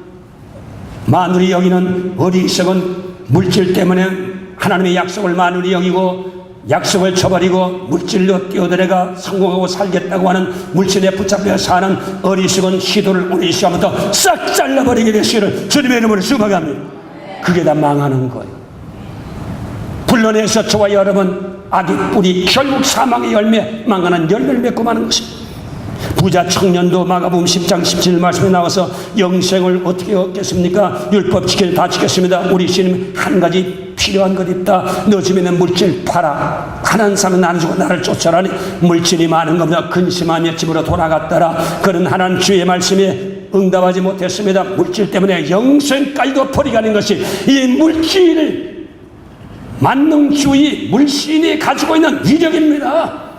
만물이 여기는 어리석은 물질 때문에 하나님의 약속을 만으로 여기고 약속을 저버리고 물질로 뛰어들어가 성공하고 살겠다고 하는 물질에 붙잡혀 사는 어리석은 시도를 오늘 이 시간부터 싹 잘라버리게 되시기를 주님의 이름으로 축복합니다. 그게 다 망하는 거예요. 불러내서 저와 여러분 악의 뿌리 결국 사망의 열매 망하는 열매를 맺고 마는 것입니다. 부자 청년도 마가복음 10장 17 말씀에 나와서 영생을 어떻게 얻겠습니까? 율법 지키는 다 지켰습니다. 우리 주님 한 가지 필요한 것 있다. 너 집에 있는 물질 팔아. 가난한 사람은 나눠주고 나를 쫓아라니. 물질이 많은 겁니다. 근심하며 집으로 돌아갔더라. 그는 하나님 주의 말씀에 응답하지 못했습니다. 물질 때문에 영생까지도 버리가는 것이 이 물질 만능주의 물신이 가지고 있는 위력입니다.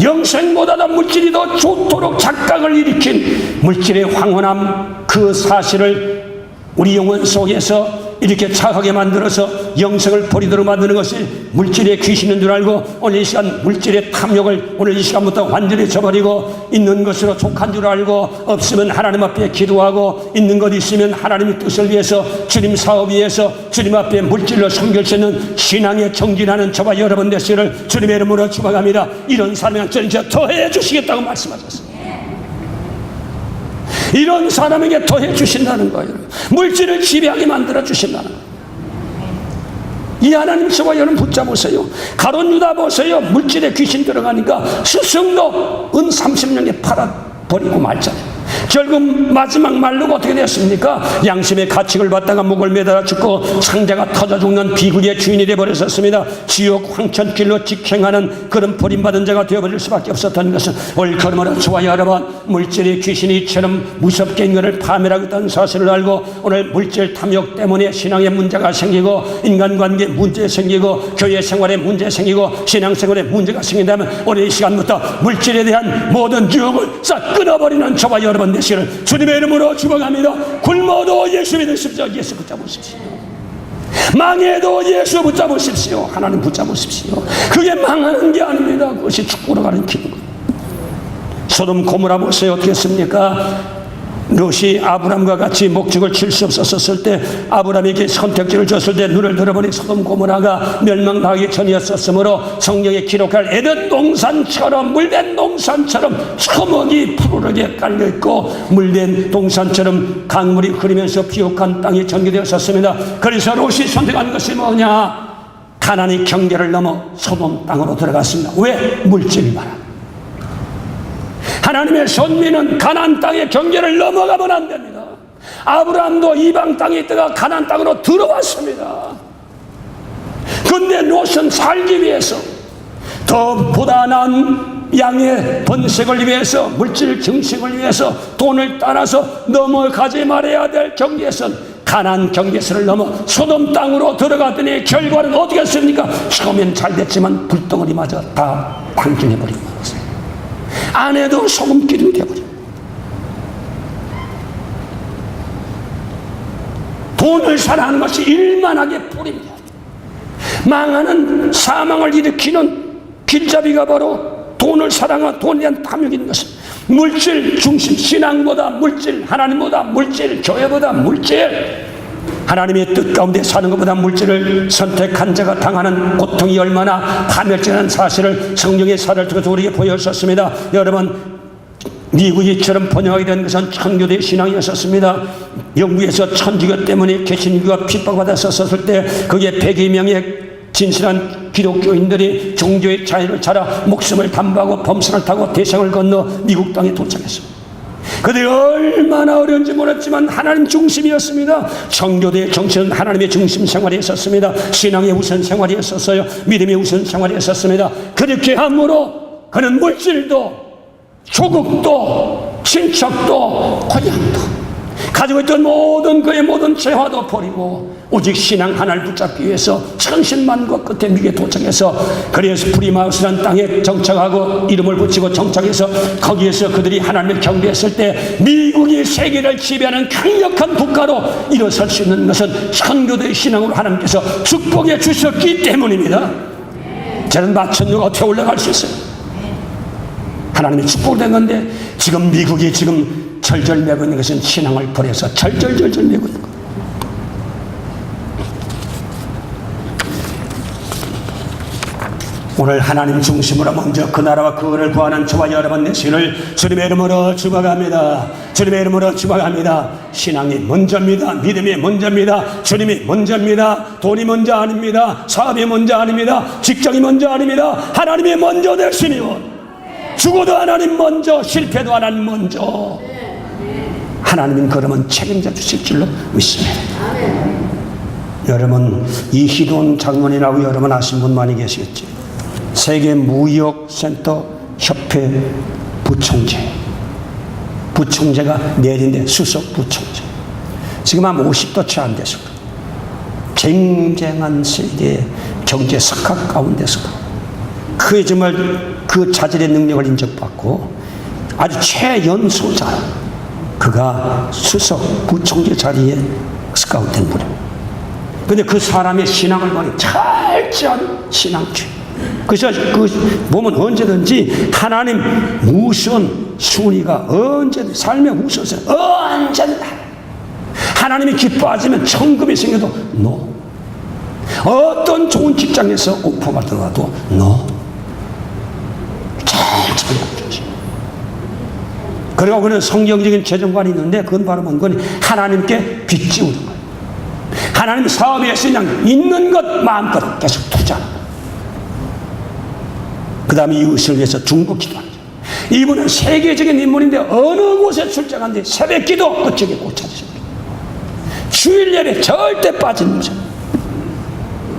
영생보다도 물질이 더 좋도록 착각을 일으킨 물질의 황홀함, 그 사실을 우리 영혼 속에서 이렇게 착하게 만들어서 영생을 버리도록 만드는 것이 물질의 귀신인 줄 알고 오늘 이 시간 물질의 탐욕을 오늘 이 시간부터 완전히 저버리고 있는 것으로 족한 줄 알고 없으면 하나님 앞에 기도하고 있는 것 있으면 하나님의 뜻을 위해서 주님 사업 위해서 주님 앞에 물질로 섬길 수 있는 신앙에 정진하는 저와 여러분 되시기를 주님의 이름으로 축복합니다. 이런 사람에게 저는 더해 주시겠다고 말씀하셨습니다. 이런 사람에게 더해 주신다는 거예요. 물질을 지배하게 만들어 주신다는 거예요. 이 하나님 저와 여러분 붙잡으세요. 가룟 유다 보세요. 물질에 귀신 들어가니까 스승도 은 30년에 팔아버리고 말잖아요. 결국 마지막 말로가 어떻게 되었습니까? 양심의 가책을 받다가 목을 매달아 죽고 상자가 터져 죽는 비굴의 주인이 되어버렸었습니다. 지옥 황천길로 직행하는 그런 버림받은 자가 되어버릴 수밖에 없었던 것은 올걸음으로 저와 여러분 물질의 귀신이 이처럼 무섭게 인간을 파멸하고 있다는 사실을 알고 오늘 물질 탐욕 때문에 신앙에 문제가 생기고 인간관계에 문제 생기고 교회 생활에 문제 생기고 신앙생활에 문제가 생긴다면 오늘 이 시간부터 물질에 대한 모든 유혹을 싹 끊어버리는 저와 여러분 되시기를 주님의 이름으로 축복합니다. 굶어도 예수 믿으십시오. 예수 붙잡으십시오. 망해도 예수 붙잡으십시오. 하나님 붙잡으십시오. 그게 망하는 게 아닙니다. 그것이 축복으로 가는 길인 거예요. 소돔 고모라 보세요. 어떻게 했습니까? 롯이 아브람과 같이 목적을 칠 수 없었을 때 아브람에게 선택지를 줬을 때 눈을 들어보니 소돔 고모라가 멸망당하기 전이었었으므로 성경에 기록할 에덴 동산처럼 물된 동산처럼 초목이 푸르르게 깔려있고 물된 동산처럼 강물이 흐르면서 비옥한 땅이 전개되었었습니다. 그래서 롯이 선택한 것이 뭐냐? 가나안의 경계를 넘어 소돔 땅으로 들어갔습니다. 왜? 물질 바람. 하나님의 선민은 가나안 땅의 경계를 넘어가면 안 됩니다. 아브라함도 이방 땅에 있다가 가나안 땅으로 들어왔습니다. 그런데 롯은 살기 위해서 더 보다 나은 양의 번식을 위해서 물질 증식을 위해서 돈을 따라서 넘어가지 말아야 될 경계선 가나안 경계선을 넘어 소돔 땅으로 들어가더니 결과는 어떻게 했습니까? 처음엔 잘 됐지만 불덩어리마저 다 방진해버린 거였어요. 안에도 소금기름이 되어버립니다. 돈을 사랑하는 것이 일만하게 뿌립니다. 망하는 사망을 일으키는 길잡이가 바로 돈을 사랑하고 돈에 대한 탐욕이 있는 것은 물질 중심, 신앙보다 물질, 하나님보다 물질, 교회보다 물질, 하나님의 뜻 가운데 사는 것보다 물질을 선택한 자가 당하는 고통이 얼마나 파멸적인 사실을 성경의 사례를 통해서 우리에게 보여주셨습니다. 여러분, 미국이처럼 번영하게 된 것은 천교대 신앙이었습니다. 영국에서 천주교 때문에 개신교가 핍박받았었을 때 그게 100여 명의 진실한 기독교인들이 종교의 자유를 찾아 목숨을 담보하고 범선을 타고 대상을 건너 미국 땅에 도착했습니다. 그들이 얼마나 어려운지 몰랐지만 하나님 중심이었습니다. 청교도의 정치는 하나님의 중심 생활이 있었습니다. 신앙의 우선 생활이 있었어요. 믿음의 우선 생활이 있었습니다. 그렇게 함으로 그는 물질도 조국도 친척도 고향도 가지고 있던 모든 그의 모든 재화도 버리고 오직 신앙 하나를 붙잡기 위해서 천신만고 끝에 미국에 도착해서 그래서 프리마우스라는 땅에 정착하고 이름을 붙이고 정착해서 거기에서 그들이 하나님을 경배했을 때 미국이 세계를 지배하는 강력한 국가로 일어설 수 있는 것은 천교도의 신앙으로 하나님께서 축복해 주셨기 때문입니다. 저는 마천루가 어떻게 올라갈 수 있어요? 하나님의 축복을 된 건데 지금 미국이 지금 절절 매고 있는 것은 신앙을 버려서 절절 매고 있는 거예요. 오늘 하나님 중심으로 먼저 그 나라와 그거를 구하는 저와 여러분 되시기를 주님의 이름으로 축복합니다. 주님의 이름으로 축복합니다. 신앙이 먼저입니다. 믿음이 먼저입니다. 주님이 먼저입니다. 돈이 먼저 아닙니다. 사업이 먼저 아닙니다. 직장이 먼저 아닙니다. 하나님이 먼저 되시니요. 죽어도 하나님 먼저, 실패도 하나님 먼저. 하나님은 그러면 책임져 주실 줄로 믿습니다. 여러분, 이희돈 장로님이라고 여러분 아신 분 많이 계시겠지. 세계무역센터 협회 부총재가 내린데 수석 부총재. 지금 한 50도 채 안 돼서 쟁쟁한 세계의 경제 석학 가운데서 그의 정말 그 자질의 능력을 인정받고 아주 최연소자 그가 수석 부총재 자리에 스카우트된 분입니다. 그런데 그 사람의 신앙을 보니 철저한 신앙주의. 그래서 그 보면 언제든지 하나님 무슨 순위가 언제든 삶의 우선순위 언제든 하나님이 기뻐하시면 천금이 생겨도 no. 어떤 좋은 직장에서 오퍼가 들어와도 no. 철저히 주시. 그리고 그는 성경적인 재정관이 있는데 그건 바로 뭔 하나님께 빚지우는 거예요. 하나님 사업에서 그냥 있는 것 마음껏 계속 투자하는 거예요. 그 다음에 이웃을 위해서 중국 기도하죠. 이분은 세계적인 인물인데 어느 곳에 출장한데 새벽 기도 그쪽에 꼭 찾으십니다. 주일 예배 절대 빠지는 거죠.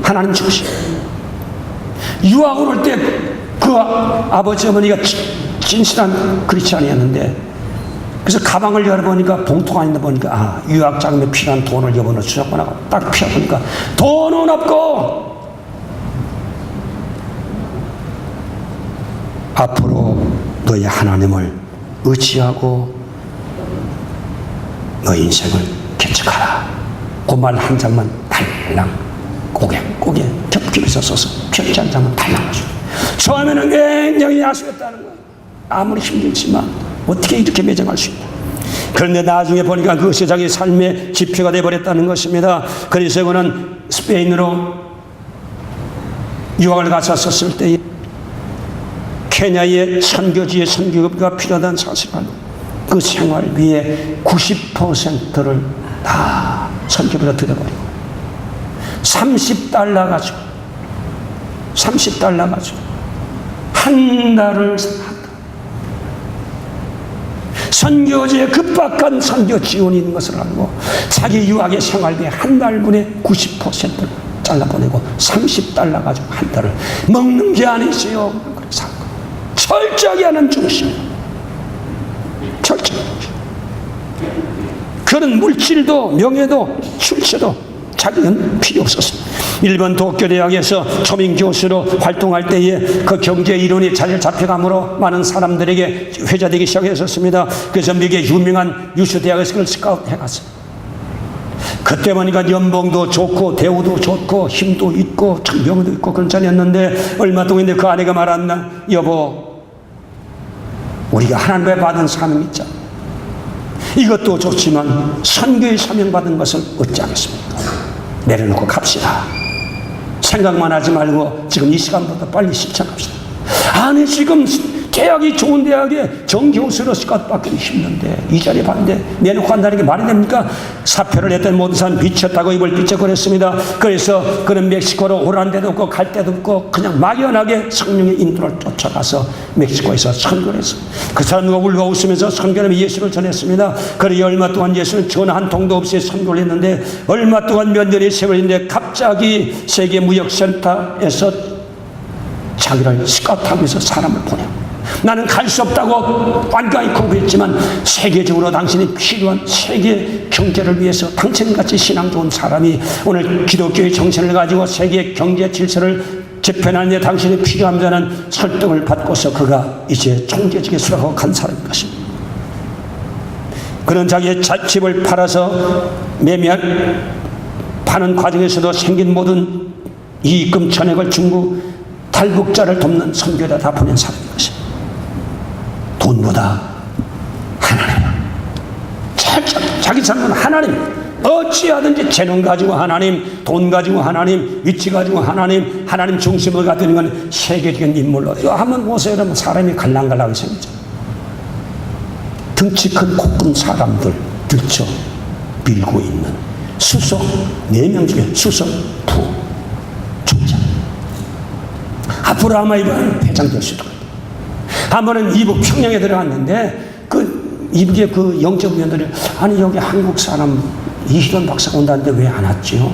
하나님 주시고 유학을 올 때 그 아버지 어머니가 진실한 크리스찬이었는데 그래서 가방을 열어보니까 봉투가 있는 보니까 유학 자금에 필요한 돈을 이번에 주셨구나. 딱 피워보니까 돈은 없고 앞으로 너희 하나님을 의지하고 너희 인생을 개척하라. 그 말 한 장만 달랑 고개 겹겹이서 써서 편지 한 장만 달랑 하시고 처음에는 굉장히 아쉬웠다는 거예요. 아무리 힘들지만 어떻게 이렇게 매정할 수 있나. 그런데 나중에 보니까 그 세상의 삶의 지표가 되어버렸다는 것입니다. 그래서 그는 스페인으로 유학을 갔었을 때 케냐의 선교지의 선교가 필요하다는 사실을 알고 그 생활비의 90%를 다 선교비로 들여버리고 30달러 가지고 한 달을 선교지에 급박한 선교 지원이 있는 것을 알고 자기 유학의 생활비의 한 달분의 90%를 잘라보내고 30달러 가지고 한 달을 먹는 게 아니지요. 그래서 철저하게 하는 중심. 철저하게. 그런 물질도 명예도 출세도 자기는 필요 없었습니다. 일본 도쿄대학에서 초빙 교수로 활동할 때에 그 경제 이론이 잘 잡혀감으로 많은 사람들에게 회자되기 시작했었습니다. 그래서 미국의 유명한 유수 대학에서 그걸 스카우트 해갔어요. 그때 보니까 연봉도 좋고 대우도 좋고 힘도 있고 명도 있고 그런 자리였는데 얼마 동안인데 그 아내가 말한다. 여보, 우리가 하나님께 받은 사명 있잖아. 이것도 좋지만 선교에 사명받은 것을 어찌 하겠습니까? 내려놓고 갑시다. 생각만 하지 말고 지금 이 시간보다 빨리 실천합시다. 아니 지금 대학이 좋은 대학에 정교수로 스카우트받기는 힘든데 이 자리에 봤는데 내놓고 한다는 게 말이 됩니까? 사표를 냈던 모든 사람 미쳤다고 입을 삐쩍거렸습니다. 그래서 그는 멕시코로 오란 데도 없고 갈 데도 없고 그냥 막연하게 성령의 인도를 쫓아가서 멕시코에서 선교를 했어요. 그 사람과 울고 웃으면서 선교는 예수를 전했습니다. 그리고 얼마 동안 예수는 전화 한 통도 없이 선교를 했는데 얼마 동안 몇 년의 세월인데 갑자기 세계무역센터에서 자기를 스카우트하기 위해서 사람을 보내요. 나는 갈 수 없다고 완강히 공부했지만 세계적으로 당신이 필요한 세계 경제를 위해서 당신같이 신앙 좋은 사람이 오늘 기독교의 정신을 가지고 세계 경제 질서를 재편하는데 당신이 필요하다는 설득을 받고서 그가 이제 총재직에 수락하고 간 사람인 것입니다. 그는 자기의 집을 팔아서 파는 과정에서도 생긴 모든 이익금 전액을 중국 탈북자를 돕는 선교에다 다 보낸 사람인 것입니다. 돈보다 하나님. 자기 삶은 하나님. 어찌하든지 재능 가지고 하나님, 돈 가지고 하나님, 위치 가지고 하나님, 하나님 중심으로 가는 건 세계적인 인물로. 이거 한번 보세요. 여러분, 사람이 갈랑갈랑 생기죠. 등치 큰 코큰 사람들 들쳐 밀고 있는 수석 4명 중에 수석 부 총장. 앞으로 아마 이번엔 회장될 수도 있고. 한 번은 이북 평양에 들어갔는데 그 이북의 그 영적위원들이 아니 여기 한국 사람 이희돈 박사가 온다는데 왜 안 왔지요?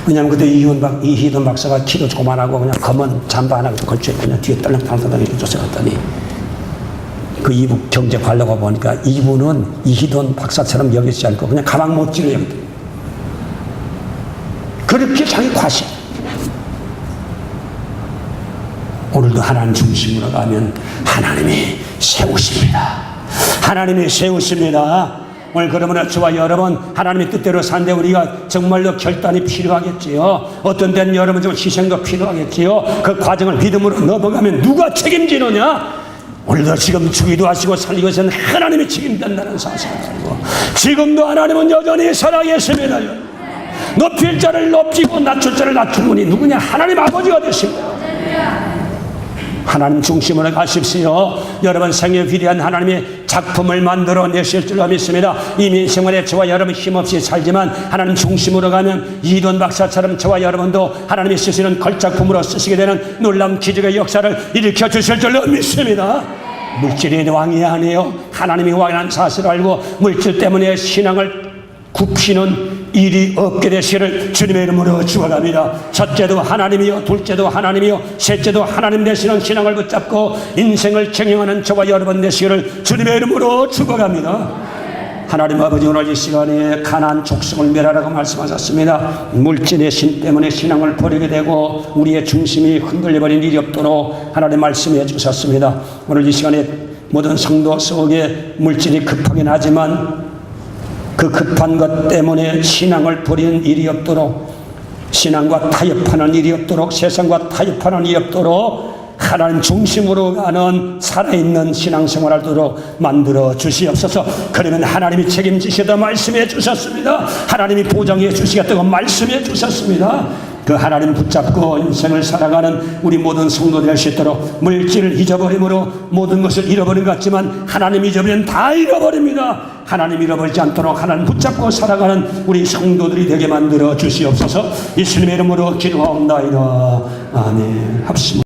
왜냐면 그때 이희돈 박사가 키도 조그만하고 그냥 검은 잠바 하나 걸쳐 그냥 뒤에 떨렁떨렁 이렇게 쫓아갔더니 그 이북 경제 관료가 보니까 이분은 이희돈 박사처럼 여기지 않고 그냥 가방 못지로 여기다. 그렇게 자기 과시. 오늘도 하나님 중심으로 가면 하나님이 세우십니다. 하나님이 세우십니다. 오늘 그러면 저와 여러분 하나님의 뜻대로 사는데 우리가 정말로 결단이 필요하겠지요. 어떤 데는 여러분 좀 희생도 필요하겠지요. 그 과정을 믿음으로 넘어가면 누가 책임지느냐? 오늘도 지금 주기도 하시고 살리고 계시는 하나님이 책임진다는 사실을 알고 지금도 하나님은 여전히 살아계십니다. 높일 자를 높이고 낮출 자를 낮춘 분이 누구냐? 하나님 아버지가 되십니다. 하나님 중심으로 가십시오. 여러분 생애 위대한 하나님의 작품을 만들어 내실 줄로 믿습니다. 이민 생활에 저와 여러분 힘없이 살지만 하나님 중심으로 가면 이돈 박사처럼 저와 여러분도 하나님이 쓰시는 걸작품으로 쓰시게 되는 놀라운 기적의 역사를 일으켜 주실 줄로 믿습니다. 물질이 왕이 아니에요. 하나님이 왕이라는 사실을 알고 물질 때문에 신앙을 굽히는 일이 없게 되시기를 주님의 이름으로 축원합니다. 첫째도 하나님이요, 둘째도 하나님이요, 셋째도 하나님 되시는 신앙을 붙잡고 인생을 경영하는 저와 여러분 되시기를 주님의 이름으로 축원합니다. 하나님 아버지, 오늘 이 시간에 가나안 족속을 멸하라고 말씀하셨습니다. 물질의 신 때문에 신앙을 버리게 되고 우리의 중심이 흔들려버린 일이 없도록 하나님 말씀해 주셨습니다. 오늘 이 시간에 모든 성도 속에 물질이 급하긴 하지만 그 급한 것 때문에 신앙을 버리는 일이 없도록, 신앙과 타협하는 일이 없도록, 세상과 타협하는 일이 없도록 하나님 중심으로 가는 살아있는 신앙생활을 하도록 만들어 주시옵소서. 그러면 하나님이 책임지시다 말씀해 주셨습니다. 하나님이 보장해 주시겠다고 말씀해 주셨습니다. 그 하나님 붙잡고 인생을 살아가는 우리 모든 성도 될 수 있도록, 물질을 잊어버림으로 모든 것을 잃어버린 것 같지만 하나님 잊어버리면 다 잃어버립니다. 하나님 잃어버리지 않도록 하나님 붙잡고 살아가는 우리 성도들이 되게 만들어 주시옵소서. 예수님의 이름으로 기도하옵나이다. 아멘. 합심.